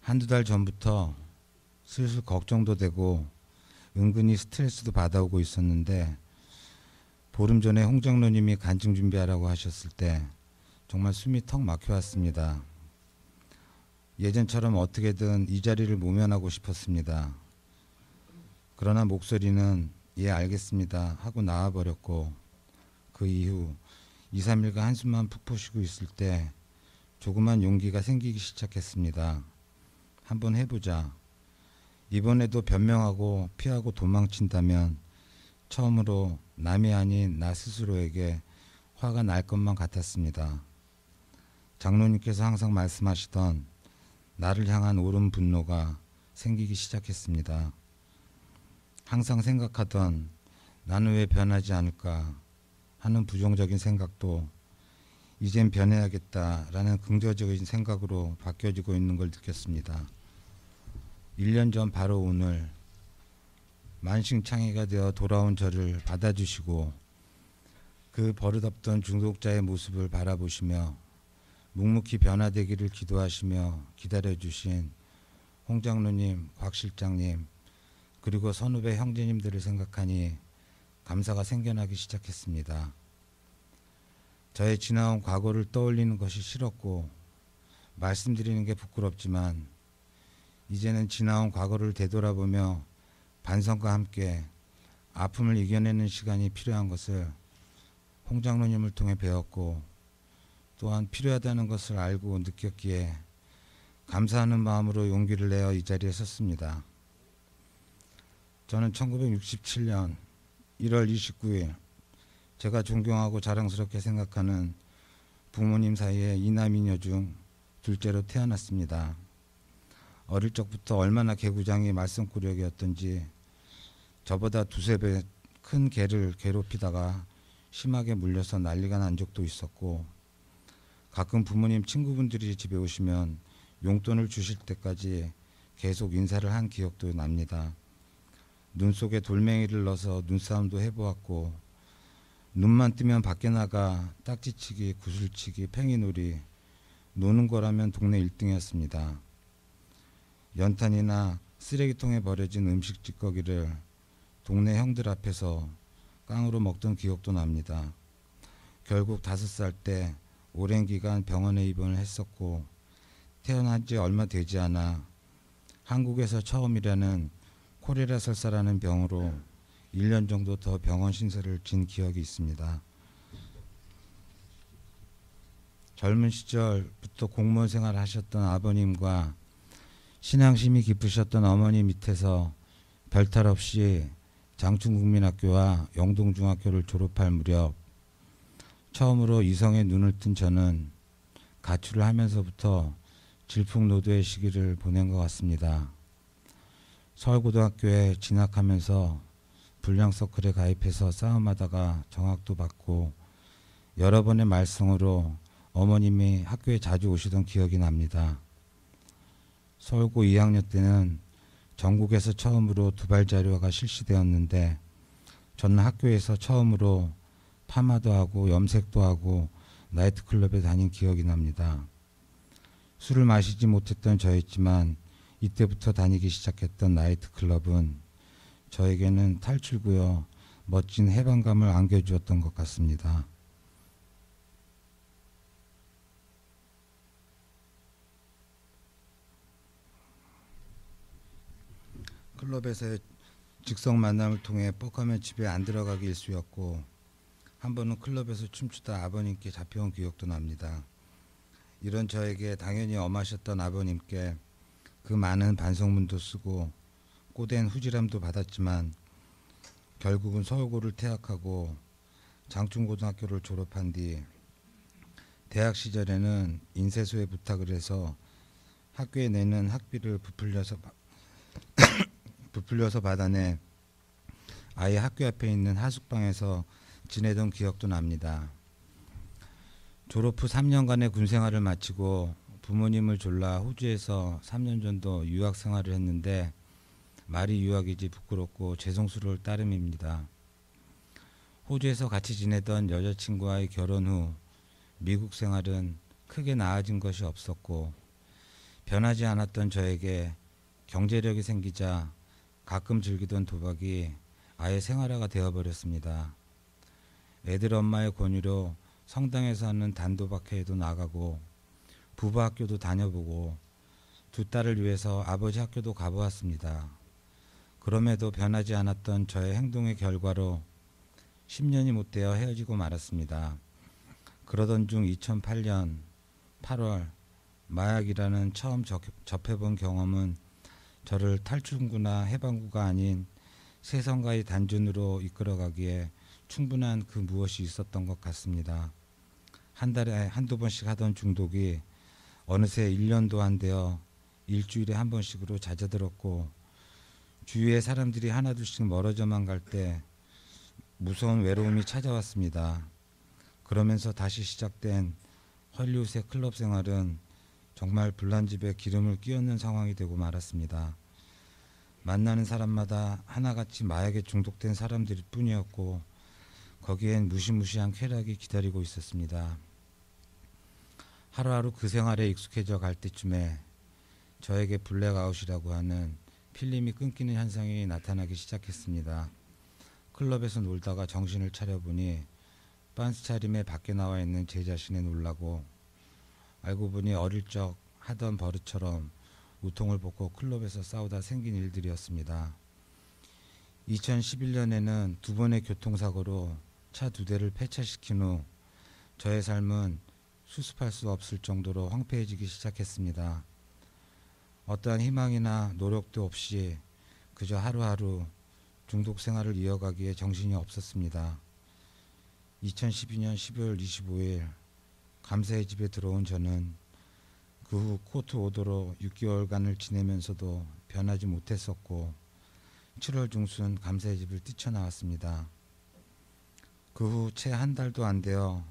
한두 달 전부터 슬슬 걱정도 되고 은근히 스트레스도 받아오고 있었는데 보름 전에 홍 장로님이 간증 준비하라고 하셨을 때 정말 숨이 턱 막혀왔습니다. 예전처럼 어떻게든 이 자리를 모면하고 싶었습니다. 그러나 목소리는 예 알겠습니다 하고 나와버렸고 그 이후 2, 3일간 한숨만 푹푹 쉬고 있을 때 조그만 용기가 생기기 시작했습니다. 한번 해보자. 이번에도 변명하고 피하고 도망친다면 처음으로 남이 아닌 나 스스로에게 화가 날 것만 같았습니다. 장로님께서 항상 말씀하시던 나를 향한 옳은 분노가 생기기 시작했습니다. 항상 생각하던 나는 왜 변하지 않을까 하는 부정적인 생각도 이젠 변해야겠다라는 긍정적인 생각으로 바뀌어지고 있는 걸 느꼈습니다. 1년 전 바로 오늘 만신창이가 되어 돌아온 저를 받아주시고 그 버릇없던 중독자의 모습을 바라보시며 묵묵히 변화되기를 기도하시며 기다려주신 홍 장로님, 곽 실장님 그리고 선후배 형제님들을 생각하니 감사가 생겨나기 시작했습니다. 저의 지나온 과거를 떠올리는 것이 싫었고 말씀드리는 게 부끄럽지만 이제는 지나온 과거를 되돌아보며 반성과 함께 아픔을 이겨내는 시간이 필요한 것을 홍 장로님을 통해 배웠고 또한 필요하다는 것을 알고 느꼈기에 감사하는 마음으로 용기를 내어 이 자리에 섰습니다. 저는 1967년 1월 29일 제가 존경하고 자랑스럽게 생각하는 부모님 사이에 이남이녀 중 둘째로 태어났습니다. 어릴 적부터 얼마나 개구장이 말썽꾸러기였던지 저보다 두세 배 큰 개를 괴롭히다가 심하게 물려서 난리가 난 적도 있었고 가끔 부모님 친구분들이 집에 오시면 용돈을 주실 때까지 계속 인사를 한 기억도 납니다. 눈 속에 돌멩이를 넣어서 눈싸움도 해보았고 눈만 뜨면 밖에 나가 딱지치기, 구슬치기, 팽이놀이 노는 거라면 동네 1등이었습니다. 연탄이나 쓰레기통에 버려진 음식 찌꺼기를 동네 형들 앞에서 깡으로 먹던 기억도 납니다. 결국 5살 때 오랜 기간 병원에 입원을 했었고 태어난 지 얼마 되지 않아 한국에서 처음이라는 콜레라 설사라는 병으로 1년 정도 더 병원 신세를 진 기억이 있습니다. 젊은 시절부터 공무원 생활을 하셨던 아버님과 신앙심이 깊으셨던 어머니 밑에서 별탈 없이 장충국민학교와 영동중학교를 졸업할 무렵 처음으로 이성의 눈을 뜬 저는 가출을 하면서부터 질풍노도의 시기를 보낸 것 같습니다. 서울고등학교에 진학하면서 불량서클에 가입해서 싸움하다가 정학도 받고 여러 번의 말썽으로 어머님이 학교에 자주 오시던 기억이 납니다. 서울고 2학년 때는 전국에서 처음으로 두발자료가 실시되었는데 저는 학교에서 처음으로 파마도 하고 염색도 하고 나이트클럽에 다닌 기억이 납니다. 술을 마시지 못했던 저였지만 이때부터 다니기 시작했던 나이트클럽은 저에게는 탈출구여 멋진 해방감을 안겨주었던 것 같습니다. 클럽에서의 즉석 만남을 통해 뻑하면 집에 안 들어가기 일쑤였고 한 번은 클럽에서 춤추다 아버님께 잡혀온 기억도 납니다. 이런 저에게 당연히 엄하셨던 아버님께 그 많은 반성문도 쓰고 꼬댄 후지람도 받았지만 결국은 서울고를 퇴학하고 장충고등학교를 졸업한 뒤 대학 시절에는 인쇄소에 부탁을 해서 학교에 내는 학비를 부풀려서 받아내 아예 학교 앞에 있는 하숙방에서 지내던 기억도 납니다. 졸업 후 3년간의 군생활을 마치고 부모님을 졸라 호주에서 3년 정도 유학 생활을 했는데 말이 유학이지 부끄럽고 죄송스러울 따름입니다. 호주에서 같이 지내던 여자친구와의 결혼 후 미국 생활은 크게 나아진 것이 없었고 변하지 않았던 저에게 경제력이 생기자 가끔 즐기던 도박이 아예 생활화가 되어버렸습니다. 애들 엄마의 권유로 성당에서 하는 단도박회에도 나가고 부부 학교도 다녀보고 두 딸을 위해서 아버지 학교도 가보았습니다. 그럼에도 변하지 않았던 저의 행동의 결과로 10년이 못 되어 헤어지고 말았습니다. 그러던 중 2008년 8월 마약이라는 처음 접해본 경험은 저를 탈출구나 해방구가 아닌 세상과의 단전으로 이끌어가기에 충분한 그 무엇이 있었던 것 같습니다. 한 달에 한두 번씩 하던 중독이 어느새 1년도 안 되어 일주일에 한 번씩으로 잦아들었고 주위의 사람들이 하나둘씩 멀어져만 갈 때 무서운 외로움이 찾아왔습니다. 그러면서 다시 시작된 헐리우드의 클럽 생활은 정말 불난집에 기름을 끼얹는 상황이 되고 말았습니다. 만나는 사람마다 하나같이 마약에 중독된 사람들일 뿐이었고 거기엔 무시무시한 쾌락이 기다리고 있었습니다. 하루하루 그 생활에 익숙해져 갈 때쯤에 저에게 블랙아웃이라고 하는 필름이 끊기는 현상이 나타나기 시작했습니다. 클럽에서 놀다가 정신을 차려보니 빤스 차림에 밖에 나와 있는 제 자신에 놀라고 알고 보니 어릴 적 하던 버릇처럼 우통을 벗고 클럽에서 싸우다 생긴 일들이었습니다. 2011년에는 2번의 교통사고로 차 2대를 폐차시킨 후 저의 삶은 수습할 수 없을 정도로 황폐해지기 시작했습니다. 어떠한 희망이나 노력도 없이 그저 하루하루 중독 생활을 이어가기에 정신이 없었습니다. 2012년 12월 25일 감사의 집에 들어온 저는 그 후 코트 오더로 6개월간을 지내면서도 변하지 못했었고 7월 중순 감사의 집을 뛰쳐나왔습니다. 그 후 채 한 달도 안 되어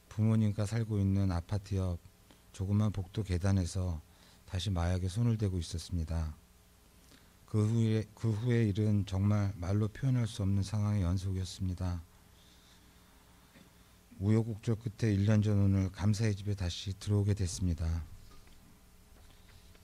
부모님과 살고 있는 아파트 옆 조그만 복도 계단에서 다시 마약에 손을 대고 있었습니다. 그 후의 일은 정말 말로 표현할 수 없는 상황의 연속이었습니다. 우여곡절 끝에 1년 전 오늘 감사의 집에 다시 들어오게 됐습니다.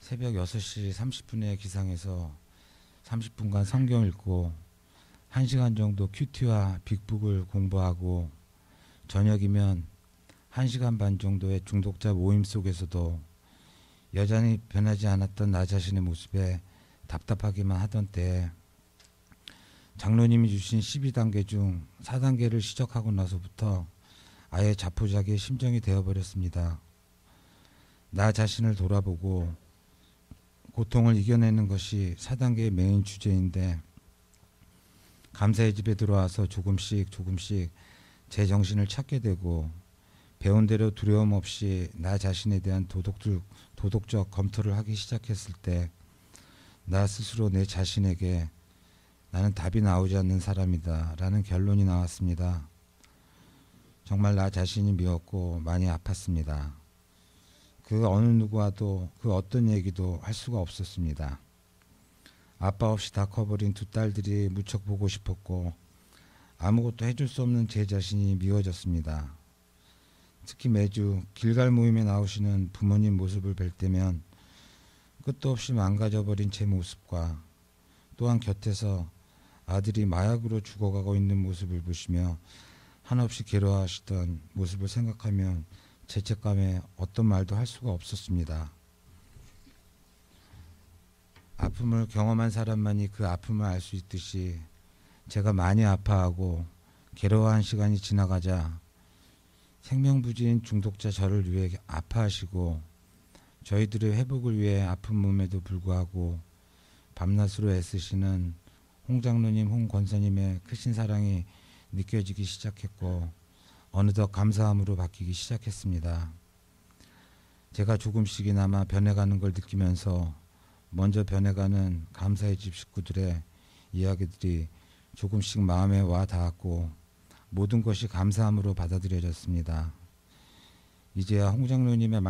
새벽 6시 30분에 기상해서 30분간 성경 읽고 1시간 정도 큐티와 빅북을 공부하고 저녁이면 1시간 반 정도의 중독자 모임 속에서도 여전히 변하지 않았던 나 자신의 모습에 답답하기만 하던 때에 장로님이 주신 12단계 중 4단계를 시작하고 나서부터 아예 자포자기의 심정이 되어버렸습니다. 나 자신을 돌아보고 고통을 이겨내는 것이 4단계의 메인 주제인데 감사의 집에 들어와서 조금씩 제 정신을 찾게 되고 배운 대로 두려움 없이 나 자신에 대한 도덕적 검토를 하기 시작했을 때 나 스스로 내 자신에게 나는 답이 나오지 않는 사람이다 라는 결론이 나왔습니다. 정말 나 자신이 미웠고 많이 아팠습니다. 그 어느 누구와도 그 어떤 얘기도 할 수가 없었습니다. 아빠 없이 다 커버린 두 딸들이 무척 보고 싶었고 아무것도 해줄 수 없는 제 자신이 미워졌습니다. 특히 매주 길갈 모임에 나오시는 부모님 모습을 뵐 때면 끝도 없이 망가져버린 제 모습과 또한 곁에서 아들이 마약으로 죽어가고 있는 모습을 보시며 한없이 괴로워하시던 모습을 생각하면 죄책감에 어떤 말도 할 수가 없었습니다. 아픔을 경험한 사람만이 그 아픔을 알 수 있듯이 제가 많이 아파하고 괴로워한 시간이 지나가자 생명부지인 중독자 저를 위해 아파하시고 저희들의 회복을 위해 아픈 몸에도 불구하고 밤낮으로 애쓰시는 홍 장로님, 홍 권사님의 크신 사랑이 느껴지기 시작했고 어느덧 감사함으로 바뀌기 시작했습니다. 제가 조금씩이나마 변해가는 걸 느끼면서 먼저 변해가는 감사의 집 식구들의 이야기들이 조금씩 마음에 와 닿았고 모든 것이 감사함으로 받아들여졌습니다. 이제야 홍 장로님의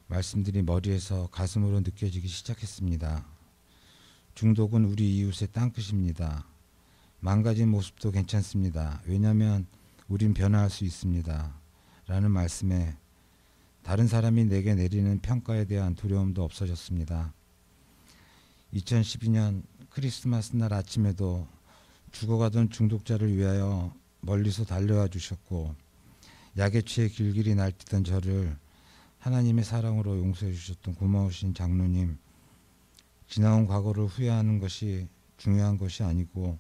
말씀들이 머리에서 가슴으로 느껴지기 시작했습니다. 중독은 우리 이웃의 땅끝입니다. 망가진 모습도 괜찮습니다. 왜냐하면 우린 변화할 수 있습니다. 라는 말씀에 다른 사람이 내게 내리는 평가에 대한 두려움도 없어졌습니다. 2012년 크리스마스 날 아침에도 죽어가던 중독자를 위하여 멀리서 달려와 주셨고, 약에 취해 길길이 날뛰던 저를 하나님의 사랑으로 용서해 주셨던 고마우신 장로님, 지나온 과거를 후회하는 것이 중요한 것이 아니고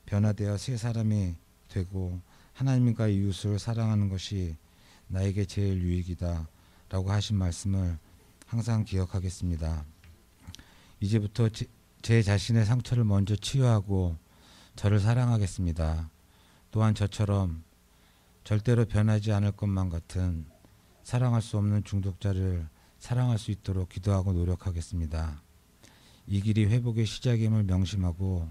변화되어 새 사람이 되고 하나님과 이웃을 사랑하는 것이 나에게 제일 유익이다 라고 하신 말씀을 항상 기억하겠습니다. 이제부터 제 자신의 상처를 먼저 치유하고 저를 사랑하겠습니다. 또한 저처럼 절대로 변하지 않을 것만 같은 사랑할 수 없는 중독자를 사랑할 수 있도록 기도하고 노력하겠습니다. 이 길이 회복의 시작임을 명심하고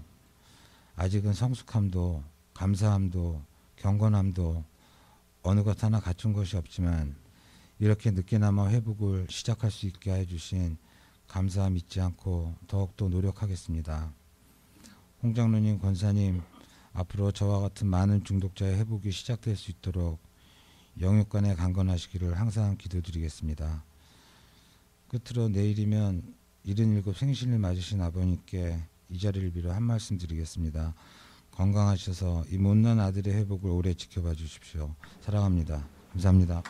아직은 성숙함도 감사함도 경건함도 어느 것 하나 갖춘 것이 없지만 이렇게 늦게나마 회복을 시작할 수 있게 해주신 감사함 잊지 않고 더욱더 노력하겠습니다. 홍 장로님, 권사님, 앞으로 저와 같은 많은 중독자의 회복이 시작될 수 있도록 영육간에 강건하시기를 항상 기도드리겠습니다. 끝으로 내일이면 77 생신을 맞으신 아버님께 이 자리를 빌어 한 말씀 드리겠습니다. 건강하셔서 이 못난 아들의 회복을 오래 지켜봐 주십시오. 사랑합니다. 감사합니다.